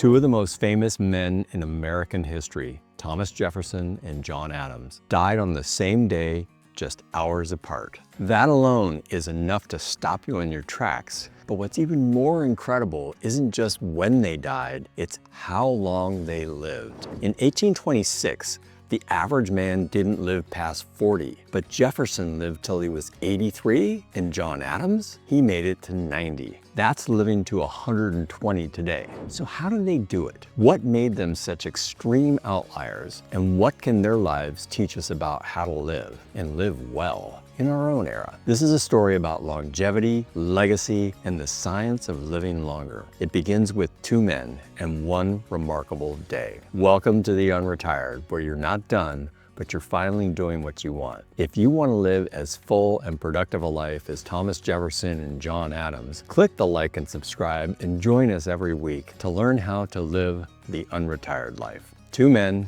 Two of the most famous men in American history, Thomas Jefferson and John Adams, died on the same day, just hours apart. That alone is enough to stop you in your tracks. But what's even more incredible isn't just when they died, it's how long they lived. In 1826, the average man didn't live past 40, but Jefferson lived till he was 83, and John Adams, he made it to 90. That's living to 120 today. So how did they do it? What made them such extreme outliers? And what can their lives teach us about how to live and live well in our own era? This is a story about longevity, legacy, and the science of living longer. It begins with two men and one remarkable day. Welcome to the UnRetired, where you're not done, but you're finally doing what you want. If you want to live as full and productive a life as Thomas Jefferson and John Adams, click the like and subscribe and join us every week to learn how to live the unretired life. Two men,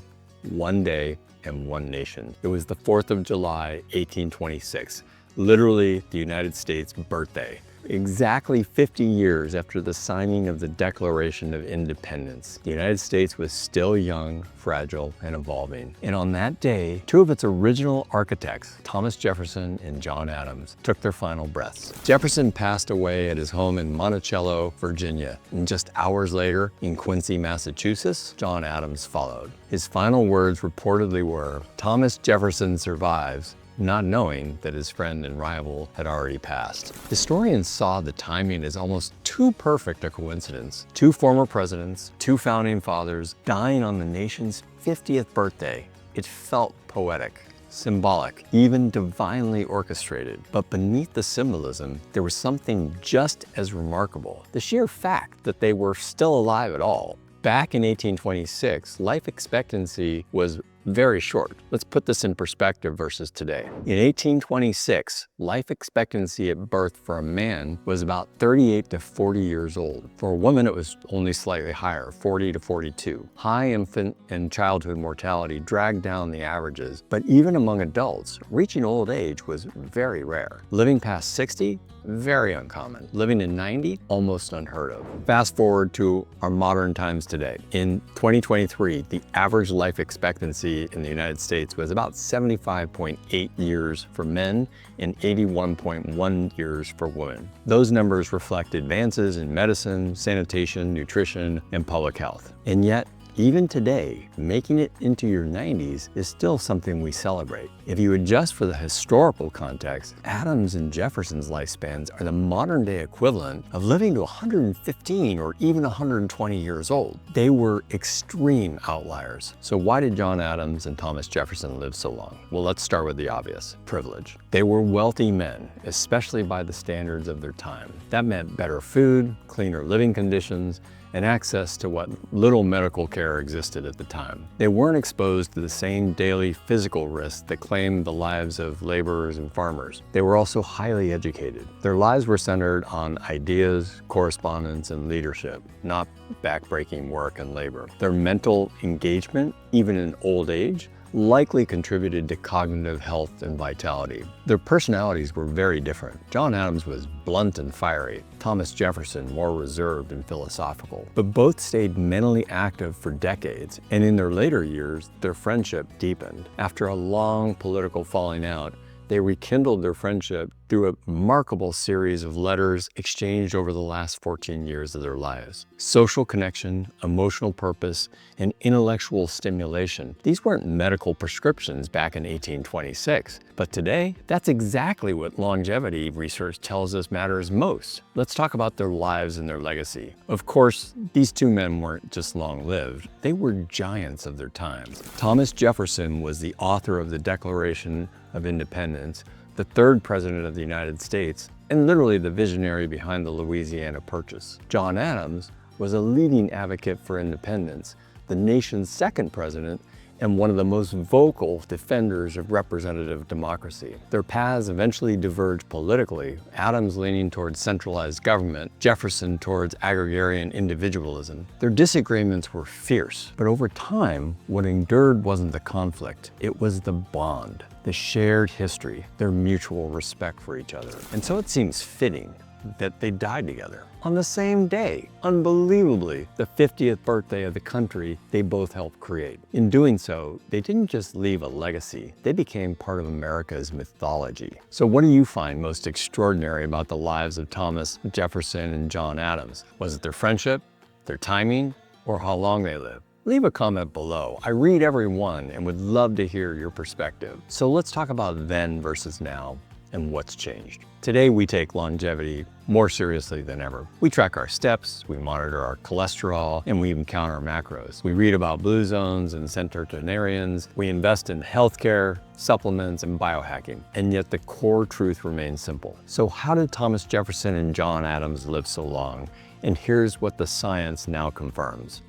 one day, and one nation. It was the 4th of July, 1826, literally the United States' birthday. Exactly 50 years after the signing of the Declaration of Independence, the United States was still young, fragile, and evolving. And on that day, two of its original architects, Thomas Jefferson and John Adams, took their final breaths. Jefferson passed away at his home in Monticello, Virginia. And just hours later, in Quincy, Massachusetts, John Adams followed. His final words reportedly were, "Thomas Jefferson survives," not knowing that his friend and rival had already passed. Historians saw the timing as almost too perfect a coincidence. Two former presidents, two founding fathers, dying on the nation's 50th birthday. It felt poetic, symbolic, even divinely orchestrated. But beneath the symbolism, there was something just as remarkable: the sheer fact that they were still alive at all. Back in 1826, life expectancy was very short. Let's put this in perspective versus today. In 1826, life expectancy at birth for a man was about 38 to 40 years old. For a woman, it was only slightly higher, 40 to 42. High infant and childhood mortality dragged down the averages, but even among adults, reaching old age was very rare. Living past 60, very uncommon. Living to 90, almost unheard of. Fast forward to our modern times today. In 2023, the average life expectancy in the United States was about 75.8 years for men and 81.1 years for women. Those numbers reflect advances in medicine, sanitation, nutrition, and public health. And yet, even today, making it into your 90s is still something we celebrate. If you adjust for the historical context, Adams and Jefferson's lifespans are the modern day equivalent of living to 115 or even 120 years old. They were extreme outliers. So why did John Adams and Thomas Jefferson live so long? Well, let's start with the obvious: privilege. They were wealthy men, especially by the standards of their time. That meant better food, cleaner living conditions, and access to what little medical care existed at the time. They weren't exposed to the same daily physical risks that claimed the lives of laborers and farmers. They were also highly educated. Their lives were centered on ideas, correspondence, and leadership, not backbreaking work and labor. Their mental engagement, even in old age, likely contributed to cognitive health and vitality. Their personalities were very different. John Adams was blunt and fiery, Thomas Jefferson more reserved and philosophical. But both stayed mentally active for decades, and in their later years, their friendship deepened. After a long political falling out, they rekindled their friendship through a remarkable series of letters exchanged over the last 14 years of their lives. Social connection, emotional purpose, and intellectual stimulation. These weren't medical prescriptions back in 1826, but today, that's exactly what longevity research tells us matters most. Let's talk about their lives and their legacy. Of course, these two men weren't just long-lived, they were giants of their time. Thomas Jefferson was the author of the Declaration of Independence, the third president of the United States, and literally the visionary behind the Louisiana Purchase. John Adams was a leading advocate for independence, the nation's second president, and one of the most vocal defenders of representative democracy. Their paths eventually diverged politically, Adams leaning towards centralized government, Jefferson towards agrarian individualism. Their disagreements were fierce, but over time, what endured wasn't the conflict, it was the bond, the shared history, their mutual respect for each other. And so it seems fitting that they died together on the same day. Unbelievably, the 50th birthday of the country they both helped create. In doing so, they didn't just leave a legacy, they became part of America's mythology. So what do you find most extraordinary about the lives of Thomas Jefferson and John Adams? Was it their friendship, their timing, or how long they lived? Leave a comment below. I read every one and would love to hear your perspective. So let's talk about then versus now and what's changed. Today we take longevity more seriously than ever. We track our steps, we monitor our cholesterol, and we even count our macros. We read about blue zones and centenarians. We invest in healthcare, supplements, and biohacking. And yet the core truth remains simple. So how did Thomas Jefferson and John Adams live so long? And here's what the science now confirms.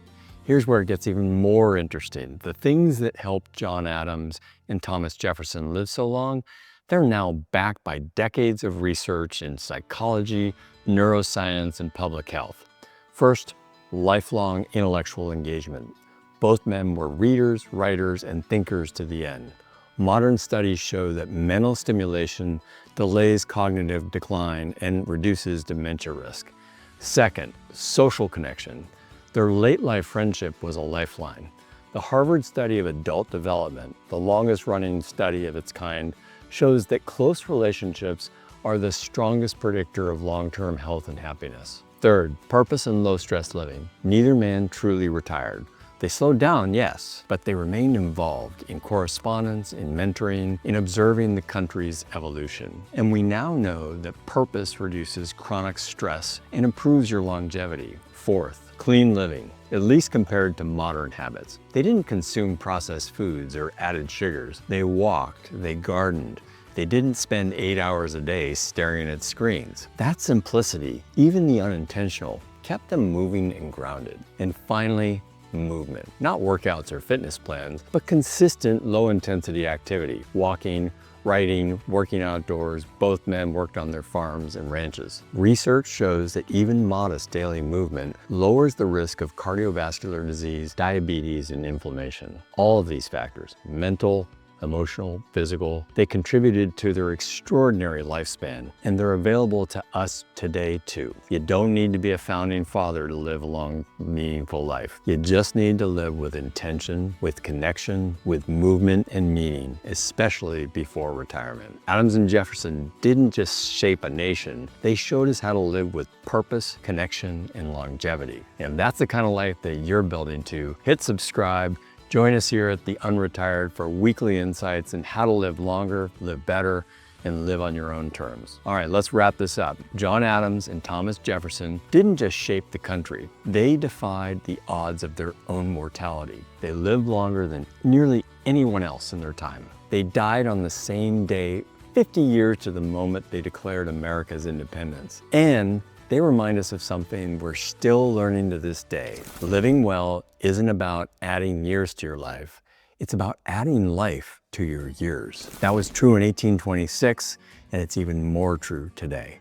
Here's where it gets even more interesting. The things that helped John Adams and Thomas Jefferson live so long, they're now backed by decades of research in psychology, neuroscience, and public health. First, lifelong intellectual engagement. Both men were readers, writers, and thinkers to the end. Modern studies show that mental stimulation delays cognitive decline and reduces dementia risk. Second, social connection. Their late life friendship was a lifeline. The Harvard study of adult development, the longest running study of its kind, shows that close relationships are the strongest predictor of long-term health and happiness. Third, purpose and low-stress living. Neither man truly retired. They slowed down, yes, but they remained involved in correspondence, in mentoring, in observing the country's evolution. And we now know that purpose reduces chronic stress and improves your longevity. Fourth, clean living, at least compared to modern habits. They didn't consume processed foods or added sugars. They walked, they gardened. They didn't spend 8 hours a day staring at screens. That simplicity, even the unintentional, kept them moving and grounded. And finally, movement. Not workouts or fitness plans, but consistent low-intensity activity. Walking, writing, working outdoors. Both men worked on their farms and ranches. Research shows that even modest daily movement lowers the risk of cardiovascular disease, diabetes, and inflammation. All of these factors, mental, emotional, physical, they contributed to their extraordinary lifespan, and they're available to us today too. You don't need to be a founding father to live a long, meaningful life. You just need to live with intention, with connection, with movement and meaning, especially before retirement. Adams and Jefferson didn't just shape a nation, they showed us how to live with purpose, connection, and longevity. And that's the kind of life that you're building to. Hit subscribe. Join us here at the UnRetired for weekly insights on how to live longer, live better, and live on your own terms. All right, let's wrap this up. John Adams and Thomas Jefferson didn't just shape the country. They defied the odds of their own mortality. They lived longer than nearly anyone else in their time. They died on the same day, 50 years to the moment they declared America's independence. And they remind us of something we're still learning to this day. Living well isn't about adding years to your life. It's about adding life to your years. That was true in 1826, and it's even more true today.